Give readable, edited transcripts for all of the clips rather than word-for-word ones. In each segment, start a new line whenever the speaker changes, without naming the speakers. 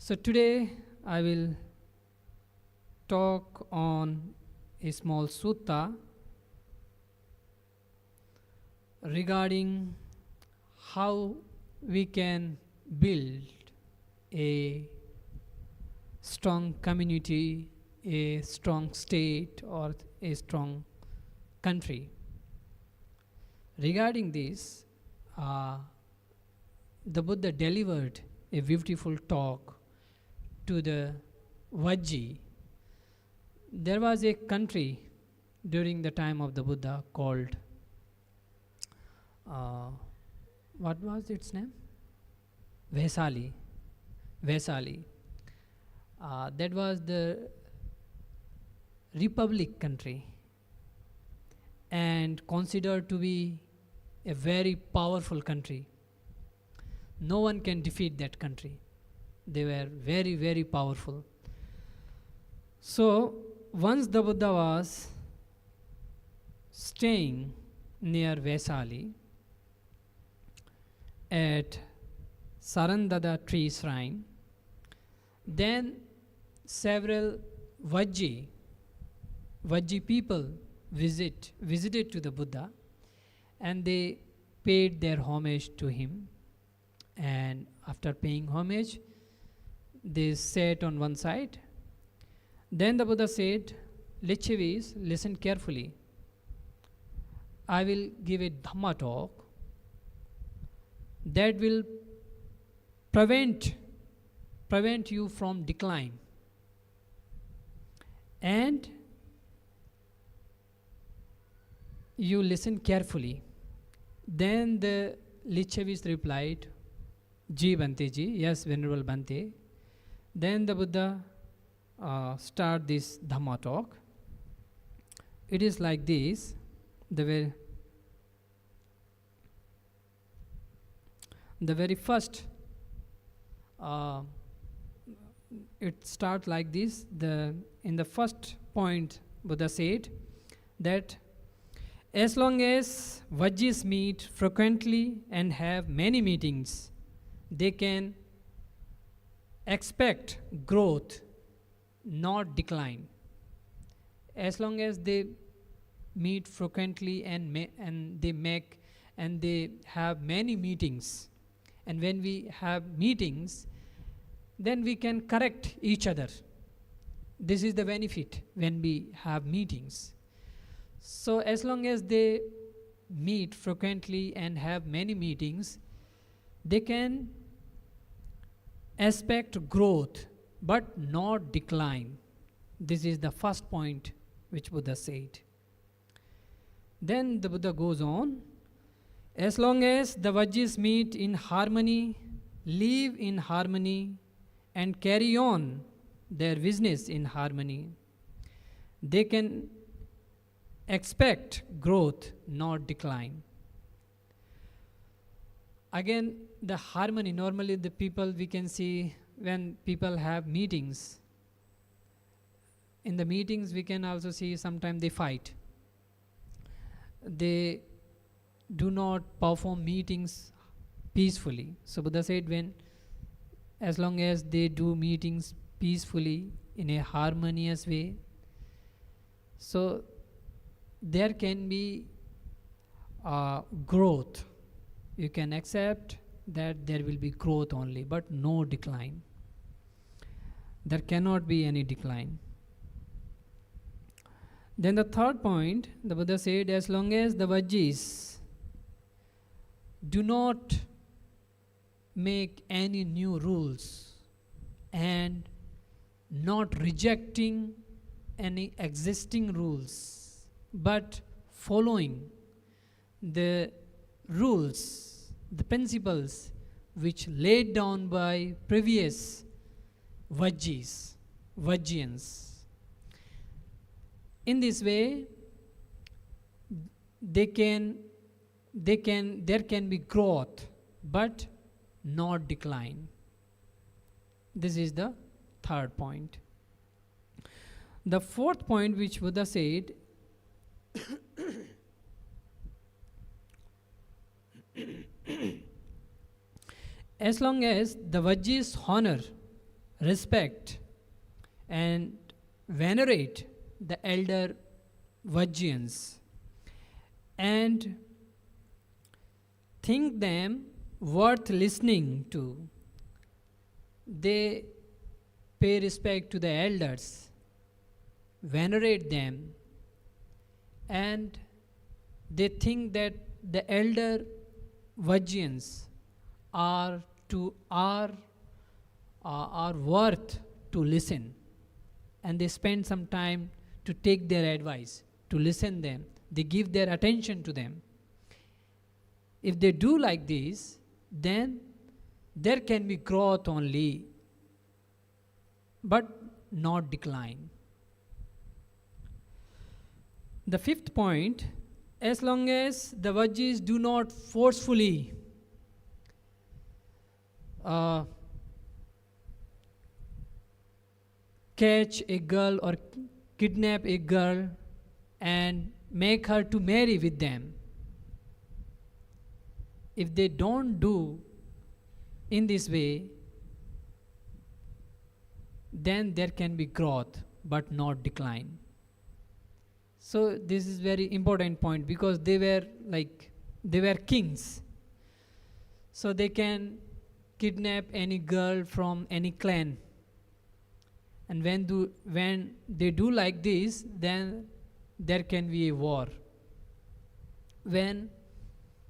So today I will talk on a small sutta regarding how we can build a strong community, a strong state, or a strong country. Regarding this, the Buddha delivered a beautiful talk to the Vajji. There was a country during the time of the Buddha called, what was its name? Vesali. Vesali. That was the republic country and considered to be a very powerful country. No one can defeat that country. They were very, very powerful. So once the Buddha was staying near Vesali at Sarandada tree shrine, then several Vajji people visited to the Buddha, and they paid their homage to him. And after paying homage, they sat on one side. Then the Buddha said, Lichavis, listen carefully. I will give a Dhamma talk that will prevent you from decline. And you listen carefully. Then the Lichavis replied, Ji Bante Ji, yes, Venerable Bante. Then the Buddha start this Dhamma talk. It is like this. The very first, it starts like this. In the first point, Buddha said that as long as Vajjis meet frequently and have many meetings, they can expect growth, not decline. As long as they meet frequently and they have many meetings, and when we have meetings, then we can correct each other. This is the benefit when we have meetings. So as long as they meet frequently and have many meetings, they can expect growth but not decline. This is the first point which Buddha said. Then the Buddha goes on, as long as the Vajjis meet in harmony, live in harmony, and carry on their business in harmony, they can expect growth, not decline. Again, the harmony, normally the people, we can see when people have meetings. In the meetings we can also see sometimes they fight. They do not perform meetings peacefully. So Buddha said, as long as they do meetings peacefully in a harmonious way, so there can be growth. You can accept that there will be growth only, but no decline. There cannot be any decline. Then the third point, the Buddha said, as long as the Vajjis do not make any new rules and not rejecting any existing rules, but following the rules, the principles which laid down by previous Vajjiyans. In this way, there can be growth, but not decline. This is the third point. The fourth point which Buddha said, as long as the Vajjis honor respect and venerate the elder Vajjayans and think them worth listening to. They pay respect to the elders, venerate them, and they think that the elder Vajjayans are worth to listen, and they spend some time to take their advice, to listen them. They give their attention to them. If they do like this, then there can be growth only, but not decline. The fifth point, as long as the Vajjis do not forcefully catch a girl or kidnap a girl and make her to marry with them, if they don't do in this way, then there can be growth but not decline. So this is very important point, because they were kings, so they can kidnap any girl from any clan, and when they do like this, then there can be a war. When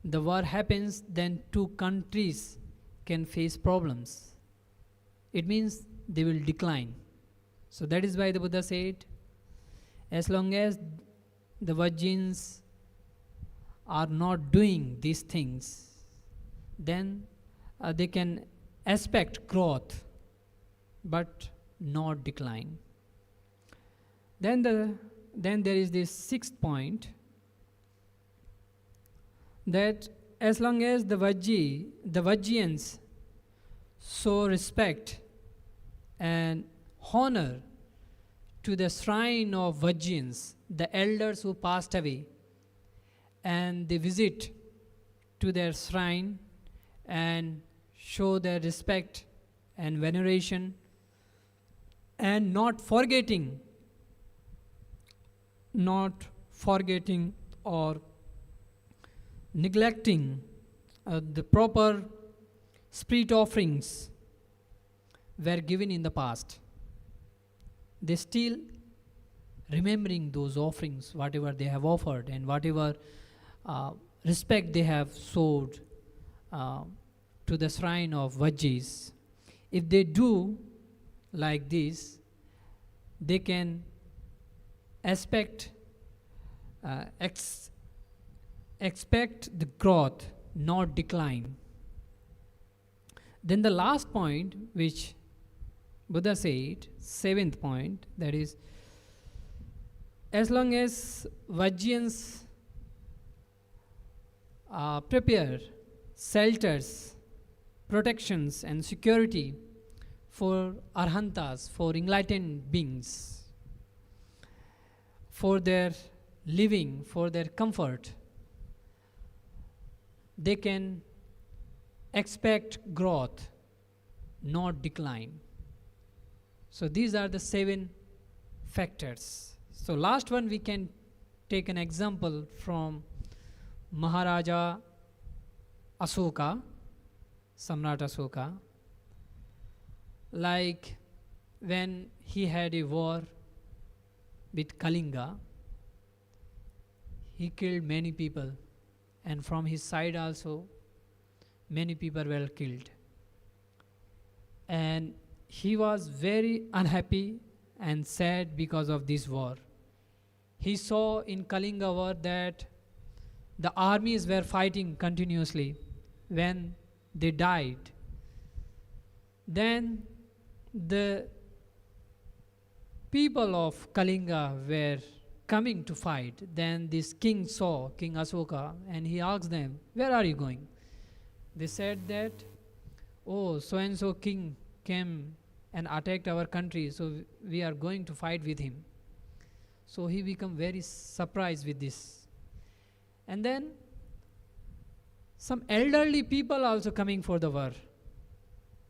the war happens, then two countries can face problems. It means they will decline. So that is why the Buddha said, as long as the Vajjins are not doing these things, then they can expect growth but not decline. Then there is this sixth point, that as long as the Vajjayans show respect and honor to the shrine of Vajjayans, the elders who passed away, and they visit to their shrine and show their respect and veneration, and not forgetting or neglecting the proper spirit offerings were given in the past. They still remembering those offerings, whatever they have offered and whatever respect they have showed to the shrine of Vajjis. If they do like this, they can expect the growth, not decline. Then the last point which Buddha said, seventh point, that is, as long as Vajjayans prepare shelters, protections and security for arhantas, for enlightened beings, for their living, for their comfort, they can expect growth, not decline. So these are the 7 factors. So last one, we can take an example from Maharaja Asoka, Samrat Asoka. Like when he had a war with Kalinga, he killed many people, and from his side also many people were killed. And he was very unhappy and sad because of this war. He saw in Kalinga war that the armies were fighting continuously. When they died, then the people of Kalinga were coming to fight. Then this king saw, King Asoka, and he asked them, "Where are you going?" They said that, "Oh, so and so king came and attacked our country, so we are going to fight with him." So he became very surprised with this. And then some elderly people also coming for the war.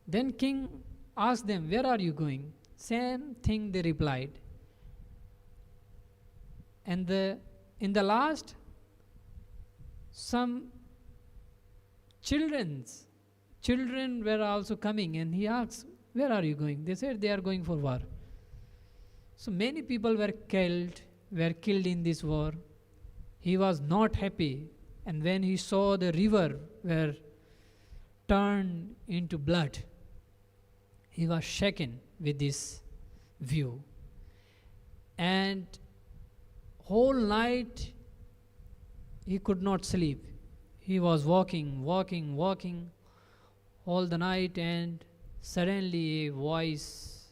Then king asked them, "Where are you going?" Same thing they replied. And in the last, some children were also coming, and he asked, "Where are you going?" They said they are going for war. So many people were killed in this war. He was not happy, and when he saw the river were turned into blood, he was shaken with this view. And whole night he could not sleep. He was walking all the night, and suddenly a voice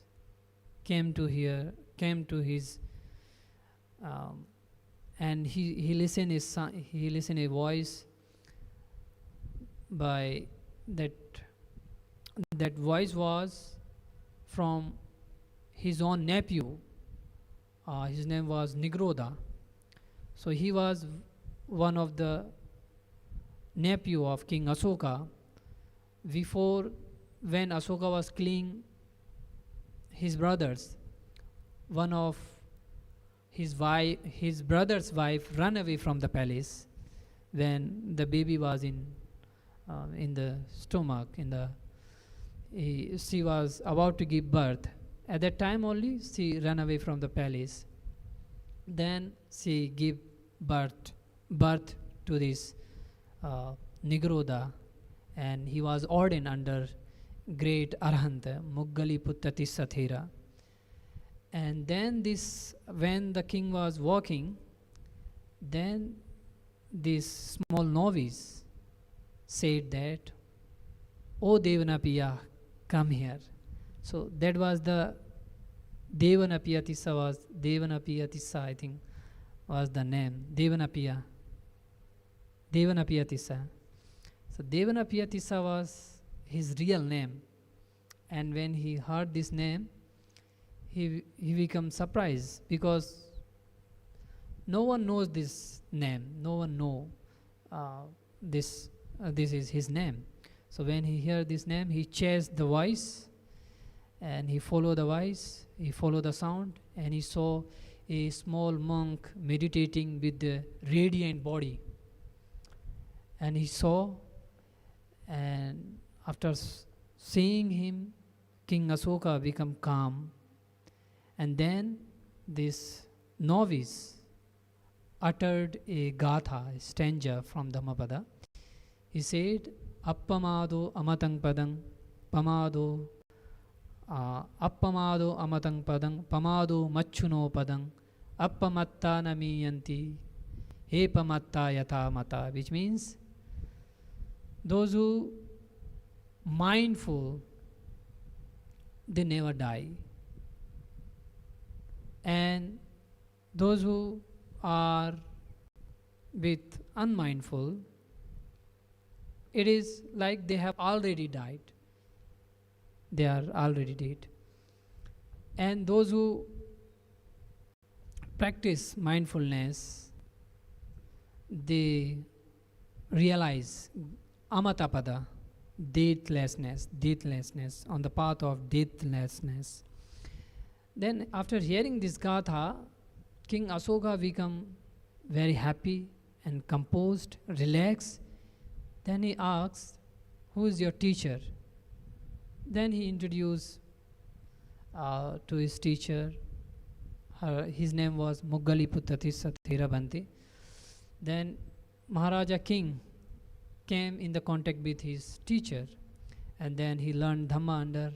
came to his and he listened a voice. By that voice was from his own nephew. His name was Nigroda. So he was one of the nephew of King Asoka. Before, when Asoka was killing his brothers, one of his brother's wife ran away from the palace when the baby was in the stomach. She was about to give birth. At that time only, she ran away from the palace. Then she gave birth to this Nigroda, and he was ordained under great Arhant Muggali Puttati Sathera. And then when the king was walking, then this small novice said that, "Oh Devanapiya, come here." So that was the Devanapiyatissa, I think, was the name. Devanapiyatissa. So Devanapiyatissa was his real name. And when he heard this name, he became surprised, because no one knows this name. No one know this is his name. So when he heard this name, he chased the voice, and he followed the voice, he followed the sound, and he saw a small monk meditating with the radiant body. And he saw, and after seeing him, King Asoka became calm. And then this novice uttered a gatha, a stanza from Dhammapada. He said, "Appamado amatang padang, pamado appamado amatang padang, pamado machuno padang, appamatta namiyanti, hepamatta yata mata," which means those who mindful, they never die, and those who are with unmindful, it is like they have already died. They are already dead. And those who practice mindfulness, they realize amatapada, deathlessness, on the path of deathlessness. Then after hearing this gatha, King Asoka became very happy and composed, relaxed. Then he asked, "Who is your teacher?" Then he introduced to his teacher. His name was Muggali Puttati Sathira Banti. Then Maharaja King came in the contact with his teacher, and then he learned Dhamma under